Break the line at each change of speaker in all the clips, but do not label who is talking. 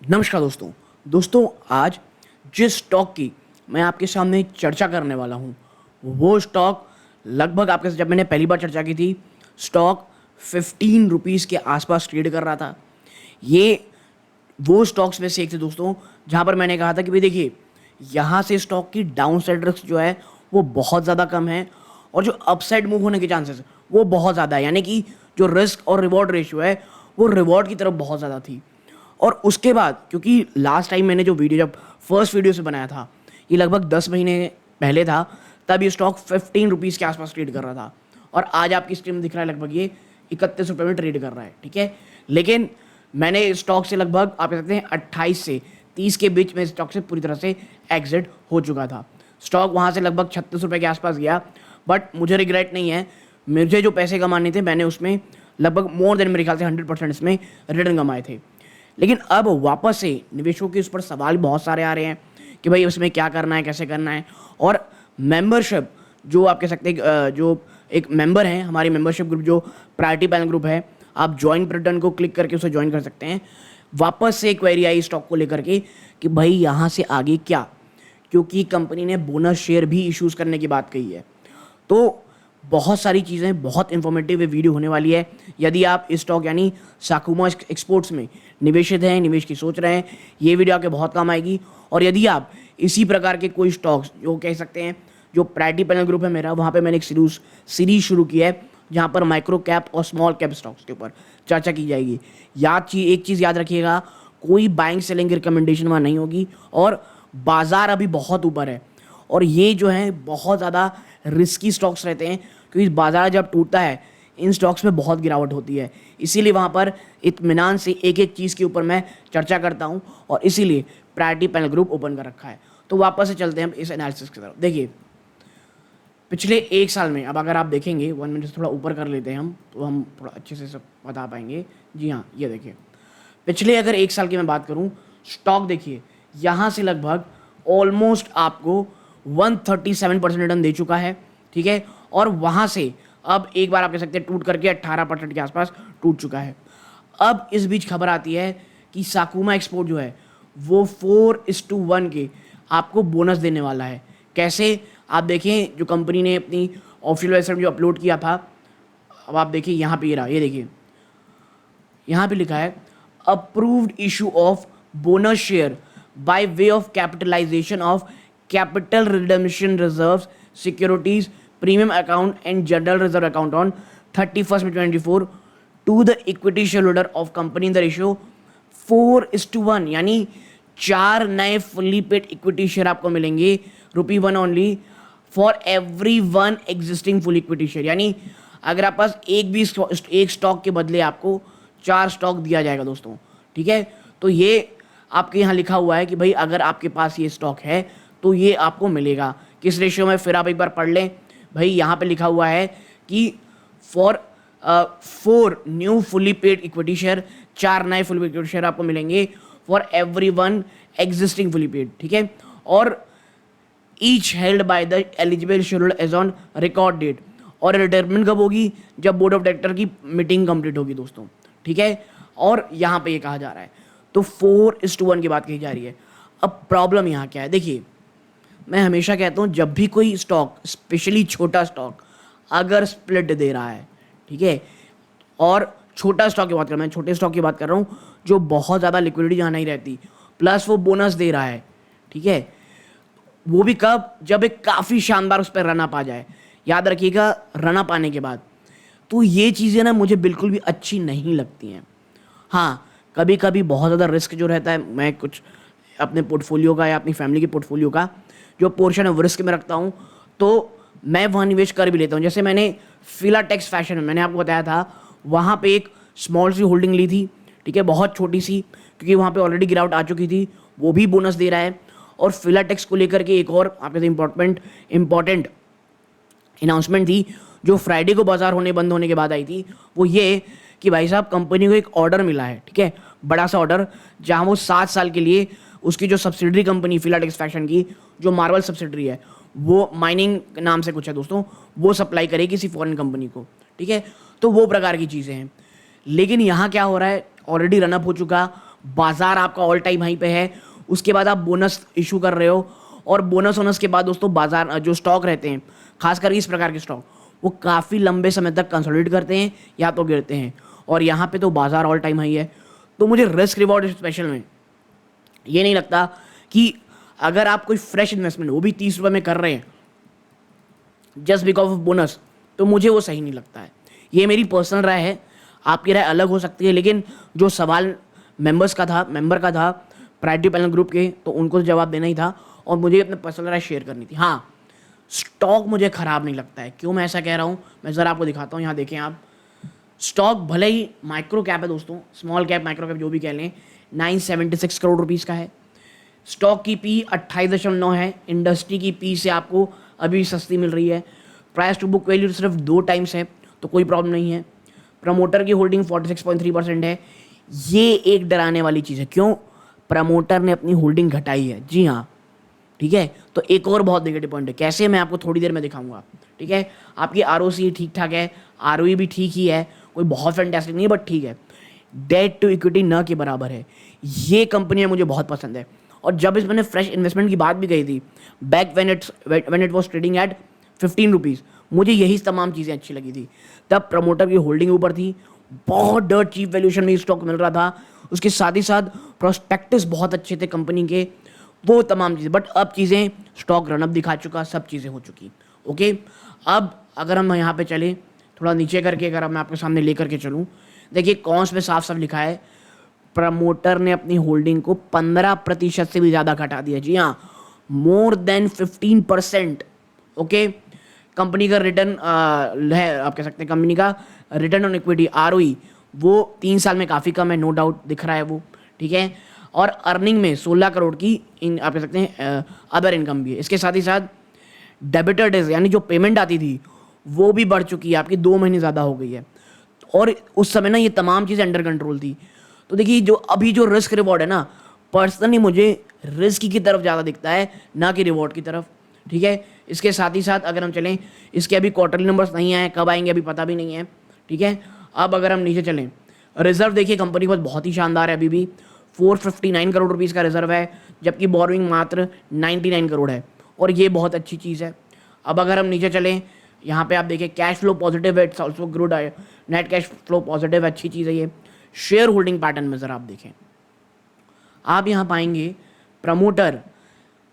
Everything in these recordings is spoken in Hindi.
नमस्कार दोस्तों आज जिस स्टॉक की मैं आपके सामने चर्चा करने वाला हूँ वो स्टॉक लगभग आपके साथ जब मैंने पहली बार चर्चा की थी स्टॉक 15 रुपीज़ के आसपास ट्रेड कर रहा था। ये वो स्टॉक्स में से एक थे दोस्तों जहाँ पर मैंने कहा था कि भाई देखिए यहाँ से स्टॉक की डाउन साइड रिस्क जो है वो बहुत ज़्यादा कम है और जो अपसाइड मूव होने के चांसेस वो बहुत ज़्यादा है, यानी कि जो रिस्क और रिवॉर्ड रेशियो है वो रिवॉर्ड की तरफ बहुत ज़्यादा थी। और उसके बाद क्योंकि लास्ट टाइम मैंने जो वीडियो जब फर्स्ट वीडियो से बनाया था ये लगभग 10 महीने पहले था, तब ये स्टॉक 15 रुपीज़ के आसपास ट्रेड कर रहा था और आज आपकी स्क्रीन में दिख रहा है लगभग ये 31 रुपये में ट्रेड कर रहा है। ठीक है, लेकिन मैंने स्टॉक से लगभग आप कह सकते हैं 28 से 30 के बीच में स्टॉक से पूरी तरह से एग्जिट हो चुका था। स्टॉक वहाँ से लगभग 36 रुपये के आसपास गया, बट मुझे रिग्रेट नहीं है। मुझे जो पैसे कमाने थे मैंने उसमें लगभग मोर देन मेरे ख्याल से 100% इसमें रिटर्न कमाए थे। लेकिन अब वापस से निवेशकों के उस पर सवाल बहुत सारे आ रहे हैं कि भाई उसमें क्या करना है, कैसे करना है। और मेंबरशिप जो आप कह सकते हैं जो एक मेंबर हैं हमारी मेंबरशिप ग्रुप जो प्रायोरिटी पैनल ग्रुप है, आप ज्वाइन बटन को क्लिक करके उसे ज्वाइन कर सकते हैं। वापस से क्वेरी आई स्टॉक को लेकर के कि भाई यहाँ से आगे क्या, क्योंकि कंपनी ने बोनस शेयर भी इश्यूज़ करने की बात कही है। तो बहुत सारी चीज़ें, बहुत इन्फॉर्मेटिव वीडियो होने वाली है। यदि आप इस स्टॉक यानी साकुमा एक्सपोर्ट्स में निवेशित हैं, निवेश की सोच रहे हैं, ये वीडियो आपके बहुत काम आएगी। और यदि आप इसी प्रकार के कोई स्टॉक्स जो कह सकते हैं, जो प्रायोरिटी पैनल ग्रुप है मेरा, वहाँ पे मैंने एक सीरीज शुरू की है जहाँ पर माइक्रो कैप और स्मॉल कैप स्टॉक्स के ऊपर चर्चा की जाएगी। एक चीज़ याद रखिएगा, कोई बाइंग सेलिंग की रिकमेंडेशन वहाँ नहीं होगी और बाज़ार अभी बहुत ऊपर है और ये जो है बहुत ज़्यादा रिस्की स्टॉक्स रहते हैं क्योंकि बाज़ार जब टूटता है इन स्टॉक्स में बहुत गिरावट होती है। इसीलिए वहाँ पर इत्मीनान से एक एक चीज़ के ऊपर मैं चर्चा करता हूँ और इसीलिए प्रायोरिटी पैनल ग्रुप ओपन कर रखा है। तो वापस से चलते हैं हम इस एनालिसिस की तरफ। देखिए पिछले एक साल में, अब अगर आप देखेंगे 1 मिनट से थोड़ा ऊपर कर लेते हैं हम, तो हम थोड़ा अच्छे से सब बता पाएंगे। जी हाँ, ये देखिए पिछले अगर एक साल की मैं बात करूँ, स्टॉक देखिए यहाँ से लगभग ऑलमोस्ट आपको 137% रिटर्न दे चुका है। ठीक है, और वहाँ से अब एक बार आप कह सकते हैं टूट करके 18% के आसपास टूट चुका है। अब इस बीच खबर आती है कि साकुमा एक्सपोर्ट जो है वो 4:1 के आपको बोनस देने वाला है। कैसे, आप देखें जो कंपनी ने अपनी ऑफिशियल वेबसाइट में जो अपलोड किया था, अब आप देखिए यहाँ पे ये रहा, ये देखिए यहाँ पे लिखा है approved issue of bonus share by way of capitalisation of capital redemption reserves securities premium account and general reserve account on 31 May 2024 to the equity share holder of company in the ratio 4:1, यानी 4 नए फुल्ली पेड इक्विटी शेयर आपको मिलेंगे ₹1 only for every 1 existing full equity share. यानी अगर आप पास एक स्टॉक के बदले आपको 4 स्टॉक दिया जाएगा दोस्तों। ठीक है, तो ये आपके यहाँ लिखा हुआ है कि भाई अगर आपके पास ये स्टॉक है तो ये आपको मिलेगा किस रेशियो में, फिर आप एक बार पढ़ लें। भाई यहाँ पे लिखा हुआ है कि for 4 new fully paid equity share, 4 नए फुली पेड इक्विटी शेयर आपको मिलेंगे for every 1 existing fully paid. ठीक है, और each held by the eligible share holder as on record date, और रिटायरमेंट कब होगी, जब बोर्ड ऑफ डायरेक्टर की मीटिंग कंप्लीट होगी दोस्तों। ठीक है, और यहाँ पे ये कहा जा रहा है तो 4:1 की बात कही जा रही है। अब प्रॉब्लम यहाँ क्या है, देखिए मैं हमेशा कहता हूँ जब भी कोई स्टॉक, स्पेशली छोटा स्टॉक अगर स्प्लिट दे रहा है, ठीक है, और छोटा स्टॉक की बात कर रहा हूँ, मैं छोटे स्टॉक की बात कर रहा हूँ जो बहुत ज़्यादा लिक्विडिटी जहाँ नहीं रहती, प्लस वो बोनस दे रहा है। ठीक है, वो भी कब, जब एक काफ़ी शानदार उस पर रन अप आ जाए, याद रखिएगा रन अप आने के बाद। तो ये चीज़ें ना मुझे बिल्कुल भी अच्छी नहीं लगती हैं। हाँ, कभी कभी बहुत ज़्यादा रिस्क जो रहता है, मैं कुछ अपने पोर्टफोलियो का या अपनी फैमिली के पोर्टफोलियो का जो पोर्शन है वो रिस्क में रखता हूँ, तो मैं वहाँ निवेश कर भी लेता हूँ। जैसे मैंने फिलाटेक्स फैशन में मैंने आपको बताया था, वहाँ पे एक स्मॉल सी होल्डिंग ली थी। ठीक है, बहुत छोटी सी, क्योंकि वहाँ पे ऑलरेडी गिरावट आ चुकी थी, वो भी बोनस दे रहा है। और फिलाटेक्स को लेकर के एक और आपके इम्पॉर्टेंट अनाउंसमेंट थी जो फ्राइडे को बाजार बंद होने के बाद आई थी, वो ये कि भाई साहब कंपनी को एक ऑर्डर मिला है। ठीक है, बड़ा सा ऑर्डर, जहाँ वो 7 साल के लिए उसकी जो सब्सिडरी कंपनी फिलाटेक्स फैशन की जो मार्वल सब्सिडरी है, वो माइनिंग नाम से कुछ है दोस्तों, वो सप्लाई करेगी किसी फॉरेन कंपनी को। ठीक है, तो वो प्रकार की चीज़ें हैं। लेकिन यहाँ क्या हो रहा है, ऑलरेडी रनअप हो चुका, बाजार आपका ऑल टाइम हाई पे है, उसके बाद आप बोनस इशू कर रहे हो, और बोनस होनस के बाद दोस्तों बाजार जो स्टॉक रहते हैं, खासकर इस प्रकार के स्टॉक, वो काफ़ी लंबे समय तक कंसोलिडेट करते हैं या तो गिरते हैं, और यहाँ पे तो बाजार ऑल टाइम हाई है। तो मुझे रिस्क रिवॉर्ड स्पेशल में ये नहीं लगता कि अगर आप कोई फ्रेश इन्वेस्टमेंट वो भी 30 रुपये में कर रहे हैं जस्ट बिकॉज ऑफ बोनस, तो मुझे वो सही नहीं लगता है। ये मेरी पर्सनल राय है, आपकी राय अलग हो सकती है, लेकिन जो सवाल मेंबर का था प्रायोरिटी पैनल ग्रुप के, तो उनको तो जवाब देना ही था और मुझे अपने पर्सनल राय शेयर करनी थी। हाँ, स्टॉक मुझे ख़राब नहीं लगता है। क्यों मैं ऐसा कह रहा हूँ, मैं ज़रा आपको दिखाता हूँ। यहाँ देखें आप, स्टॉक भले ही माइक्रो कैप है दोस्तों, स्मॉल कैप माइक्रो कैप जो भी कह लें, 976 करोड़ रुपीज़ का है। स्टॉक की पी 28.9 है, इंडस्ट्री की पी से आपको अभी सस्ती मिल रही है। प्राइस टू बुक वैल्यू सिर्फ 2 टाइम्स है, तो कोई प्रॉब्लम नहीं है। प्रमोटर की होल्डिंग 46.3% है। ये एक डराने वाली चीज़ है। क्यों? प्रमोटर ने अपनी होल्डिंग घटाई है। जी हाँ, ठीक है। तो एक और बहुत नेगेटिव पॉइंट है, कैसे, मैं आपको थोड़ी देर में दिखाऊंगा। ठीक है, आपकी ROC ठीक ठाक है, ROE भी ठीक ही है, कोई बहुत फैंटास्टिक नहीं है, बट ठीक है। डेट टू इक्विटी न के बराबर है। ये कंपनियां मुझे बहुत पसंद है। और जब इस मैंने फ्रेश इन्वेस्टमेंट की बात भी कही थी, back when it was trading at 15 rupees, मुझे यही तमाम चीज़ें अच्छी लगी थी। तब प्रमोटर की होल्डिंग ऊपर थी, बहुत डर चीप वैल्यूएशन में स्टॉक मिल रहा था, उसके साथ ही साथ प्रोस्पेक्टस बहुत अच्छे थे कंपनी के, वो तमाम चीज़ें। बट अब चीज़ें, स्टॉक रनअप दिखा चुका, सब चीज़ें हो चुकी। ओके, अब अगर हम यहाँ पे चले थोड़ा नीचे करके, अगर मैं आपके सामने लेकर के चलूँ, देखिए कॉन्स में साफ साफ लिखा है प्रमोटर ने अपनी होल्डिंग को 15% से भी ज़्यादा घटा दिया। जी हाँ, मोर देन 15%। ओके, कंपनी का रिटर्न है, आप कह सकते हैं कंपनी का रिटर्न ऑन इक्विटी ROE वो 3 साल में काफ़ी कम है, नो डाउट दिख रहा है वो। ठीक है, और अर्निंग में 16 करोड़ की आप कह सकते हैं अदर इनकम भी है। इसके साथ ही साथ डेबिटर डेज यानी जो पेमेंट आती थी वो भी बढ़ चुकी है, आपकी 2 महीने ज़्यादा हो गई है। और उस समय ना ये तमाम चीज़ें अंडर कंट्रोल थी। तो देखिए, जो अभी जो रिस्क रिवॉर्ड है ना, पर्सनली मुझे रिस्क की तरफ ज़्यादा दिखता है, ना कि रिवॉर्ड की तरफ। ठीक है, इसके साथ ही साथ अगर हम चलें, इसके अभी क्वार्टरली नंबर्स नहीं आए, कब आएंगे अभी पता भी नहीं है। ठीक है, अब अगर हम नीचे चलें, रिजर्व देखिए कंपनी पर बहुत ही शानदार है, अभी भी 459 करोड़ रुपीज़ का रिजर्व है, जबकि बोरोइंग मात्र 99 करोड़ है, और ये बहुत अच्छी चीज़ है। अब अगर हम नीचे चलें, यहाँ पे आप देखिए कैश फ्लो पॉजिटिव है, इट्स ऑल्सो गुड है, नेट कैश फ्लो पॉजिटिव, अच्छी चीज़ है ये। शेयर होल्डिंग पैटर्न में ज़रा आप देखें, आप यहाँ पाएंगे प्रमोटर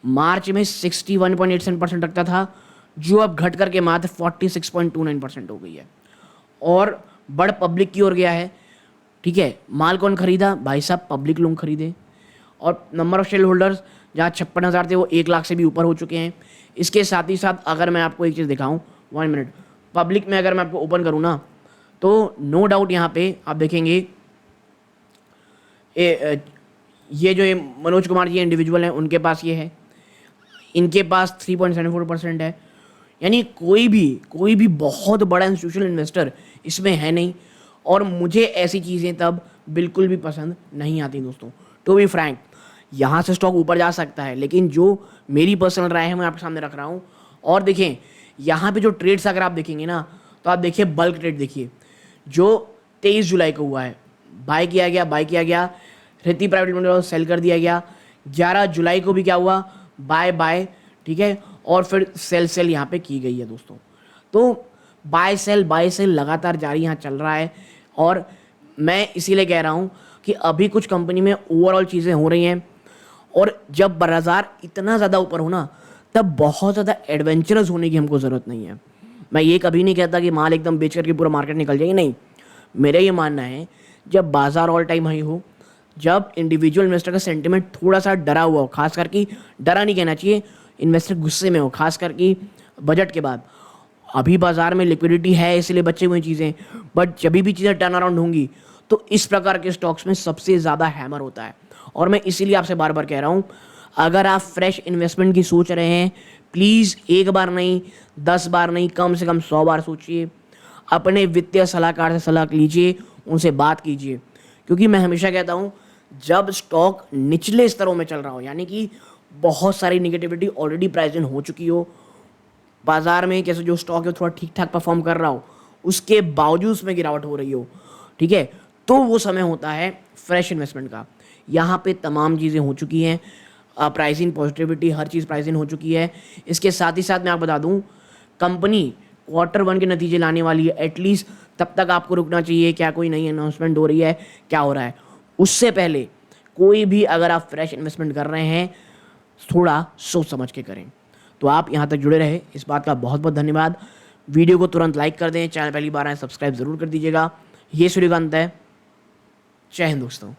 मार्च में 61.87% रखता था, जो अब घट करके मात्र 46.29% हो गई है, और बड़ पब्लिक की ओर गया है। ठीक है, माल कौन खरीदा? भाई साहब पब्लिक लोग खरीदे। और नंबर ऑफ शेयर होल्डर्स जहाँ 56,000 थे वो 1 लाख से भी ऊपर हो चुके हैं। इसके साथ ही साथ अगर मैं आपको एक चीज़ दिखाऊं, 1 मिनट, पब्लिक में अगर मैं आपको ओपन करूँ ना, तो नो डाउट यहाँ पे आप देखेंगे ये जो ये मनोज कुमार जी इंडिविजुअल हैं, उनके पास ये है, इनके पास 3.74% है। यानी कोई भी बहुत बड़ा इंस्टीट्यूशनल इन्वेस्टर इसमें है नहीं, और मुझे ऐसी चीज़ें तब बिल्कुल भी पसंद नहीं आती दोस्तों। टू बी फ्रैंक, यहाँ से स्टॉक ऊपर जा सकता है, लेकिन जो मेरी पर्सनल राय है मैं आपके सामने रख रहा हूँ। और देखें यहाँ पे जो ट्रेड्स अगर आप देखेंगे ना, तो आप देखिए बल्क ट्रेड देखिए, जो 23 जुलाई को हुआ है, बाय किया गया, ऋति प्राइवेट लिमिटेड सेल कर दिया गया। 11 जुलाई को भी क्या हुआ, बाय, ठीक है, और फिर सेल यहाँ पे की गई है दोस्तों। तो बाय सेल लगातार जारी यहाँ चल रहा है, और मैं इसीलिए कह रहा हूँ कि अभी कुछ कंपनी में ओवरऑल चीज़ें हो रही हैं, और जब बाजार इतना ज़्यादा ऊपर हो ना, तब बहुत ज़्यादा एडवेंचरस होने की हमको ज़रूरत नहीं है। मैं ये कभी नहीं कहता कि माल एकदम बेच करके पूरा मार्केट निकल जाएगी, नहीं। मेरा ये मानना है, जब बाजार ऑल टाइम हाई हो, जब इंडिविजुअल इन्वेस्टर का सेंटिमेंट थोड़ा सा डरा हुआ हो, खास करके डरा नहीं कहना चाहिए, इन्वेस्टर गुस्से में हो, खास करके बजट के बाद। अभी बाजार में लिक्विडिटी है, इसलिए बचे हुए चीज़ें, बट जब भी चीज़ें टर्न अराउंड होंगी, तो इस प्रकार के स्टॉक्स में सबसे ज़्यादा हैमर होता है। और मैं इसीलिए आपसे बार बार कह रहा हूँ, अगर आप फ्रेश इन्वेस्टमेंट की सोच रहे हैं, प्लीज़ एक बार नहीं, 10 बार नहीं, कम से कम 100 बार सोचिए। अपने वित्तीय सलाहकार से सलाह लीजिए, उनसे बात कीजिए। क्योंकि मैं हमेशा कहता हूँ, जब स्टॉक निचले स्तरों में चल रहा हो, यानी कि बहुत सारी निगेटिविटी ऑलरेडी प्रेजेंट हो चुकी हो बाजार में, कैसे जो स्टॉक है थोड़ा ठीक ठाक परफॉर्म कर रहा हो, उसके बावजूद उसमें गिरावट हो रही हो, ठीक है, तो वो समय होता है फ्रेश इन्वेस्टमेंट का। यहाँ पे तमाम चीज़ें हो चुकी हैं, प्राइसिंग पॉजिटिविटी हर चीज़ प्राइसिंग हो चुकी है। इसके साथ ही साथ मैं आपको बता दूँ, कंपनी Q1 के नतीजे लाने वाली है। एटलीस्ट तब तक आपको रुकना चाहिए, क्या कोई नई अनाउंसमेंट हो रही है, क्या हो रहा है। उससे पहले कोई भी अगर आप फ्रेश इन्वेस्टमेंट कर रहे हैं, थोड़ा सोच समझ के करें। तो आप यहाँ तक जुड़े रहे, इस बात का बहुत बहुत धन्यवाद। वीडियो को तुरंत लाइक कर दें, चैनल पहली बार आए सब्सक्राइब ज़रूर कर दीजिएगा। ये सूर्यकांत है। जय हिंद दोस्तों।